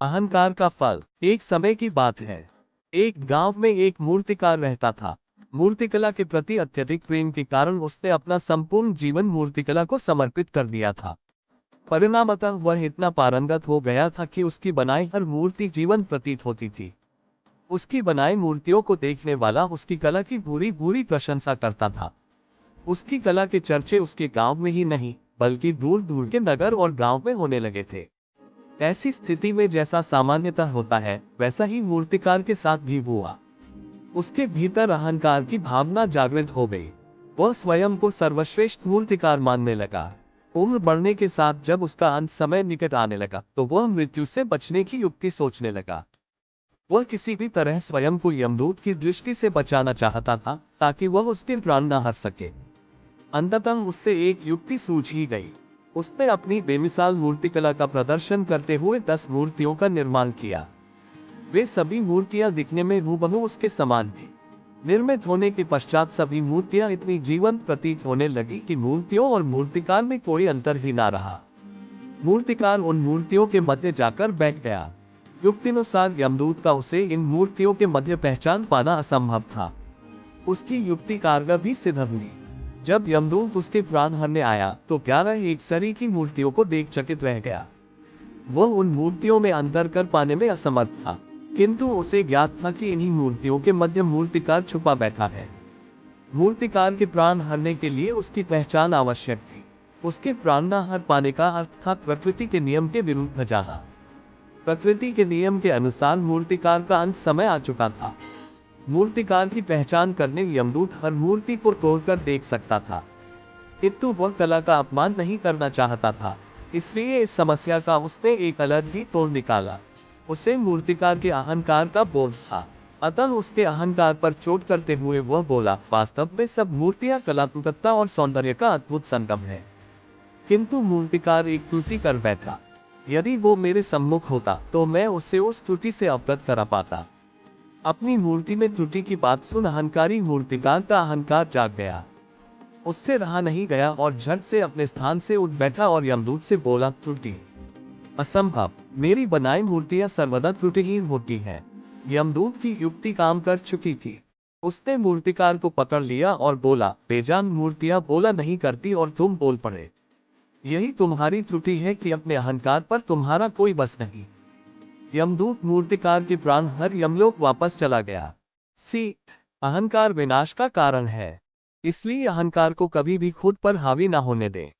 अहंकार का फल। एक समय की बात है। एक गांव में एक मूर्तिकार रहता था। मूर्तिकला के प्रति अत्यधिक प्रेम के कारण उसने अपना संपूर्ण जीवन मूर्तिकला को समर्पित कर दिया था। परिणामतः वह इतना पारंगत हो गया था कि उसकी बनाई हर मूर्ति जीवन प्रतीत होती थी। उसकी बनाई मूर्तियों को देखने वाला उसकी कला की पूरी पूरी प्रशंसा करता था। उसकी कला के चर्चे उसके गांव में ही नहीं, बल्कि दूर दूर के नगर और गांव में होने लगे थे। ऐसी स्थिति में जैसा सामान्यतः होता है, वैसा ही मूर्तिकार के साथ भी हुआ। उसके भीतर अहंकार की भावना जागृत हो गई। वह स्वयं को सर्वश्रेष्ठ मूर्तिकार मानने लगा। उम्र बढ़ने के साथ जब उसका अंत समय निकट आने लगा, तो वह मृत्यु से बचने की युक्ति सोचने लगा। वह किसी भी तरह स्वयं को यमदूत की दृष्टि से बचाना चाहता था, ताकि वह उसके प्राण न हर सके। अंततः उससे एक युक्ति सूझ ही गई। उसने अपनी बेमिसाल मूर्तिकला का प्रदर्शन करते हुए 10 मूर्तियों का निर्माण किया। वे सभी मूर्तियां दिखने में हूबहू उसके समान थी। निर्मित होने के पश्चात सभी मूर्तियां इतनी जीवंत प्रतीत होने लगी कि मूर्तियों और मूर्तिकार में कोई अंतर ही ना रहा। मूर्तिकार उन मूर्तियों के मध्य जाकर बैठ गया। युक्तिनुसार यमदूत का उसे इन मूर्तियों के मध्य पहचान पाना असंभव था। उसकी युक्ति कारगर भी सिद्ध हुई। जब यमदूत उसके प्राण हरने आया, तो 11 एक सरी की मूर्तियों को देख चकित रह गया। वह उन मूर्तियों में अंतर कर पाने में असमर्थ था, किंतु उसे ज्ञात था कि इन्हीं मूर्तियों के मध्य मूर्तिकार छुपा बैठा है। मूर्तिकार के प्राण हरने के लिए उसकी पहचान आवश्यक थी। उसके प्राण न हर पाने का अर्थ था प्रकृति के नियम के विरुद्ध जाना। प्रकृति के नियम के अनुसार मूर्तिकार का अंत समय आ चुका था। मूर्तिकार की पहचान करने यमदूत हर मूर्ति को तोड़कर देख सकता था, किंतु वह कला का अपमान नहीं करना चाहता था। इसलिए इस समस्या का उसने एक अलग ही तोड़ निकाला। उसे मूर्तिकार के अहंकार का बोध था, अतः उसके अहंकार पर चोट करते हुए वह बोला, वास्तव में सब मूर्तियां कलात्मकता और सौंदर्य का अद्भुत संगम है, किंतु मूर्तिकार एक त्रुटि कर बैठा। यदि वो मेरे सम्मुख होता, तो मैं उसे उस त्रुटि से अवगत करा पाता। अपनी मूर्ति में त्रुटि की बात सुन अहंकारी मूर्तिकार का अहंकार जाग गया। उससे रहा नहीं गया और झट से अपने स्थान से उठ बैठा और यमदूत से बोला, त्रुटि? असंभव, मेरी बनाई मूर्तियां सर्वदा त्रुटिहीन होती हैं। यमदूत की युक्ति काम कर चुकी थी। उसने मूर्तिकार को पकड़ लिया और बोला, बेजान मूर्तियां बोला नहीं करती और तुम बोल पड़े। यही तुम्हारी त्रुटि है कि अपने अहंकार पर तुम्हारा कोई बस नहीं। यमदूत मूर्तिकार के प्राण हर यमलोक वापस चला गया। अहंकार विनाश का कारण है, इसलिए अहंकार को कभी भी खुद पर हावी ना होने दें।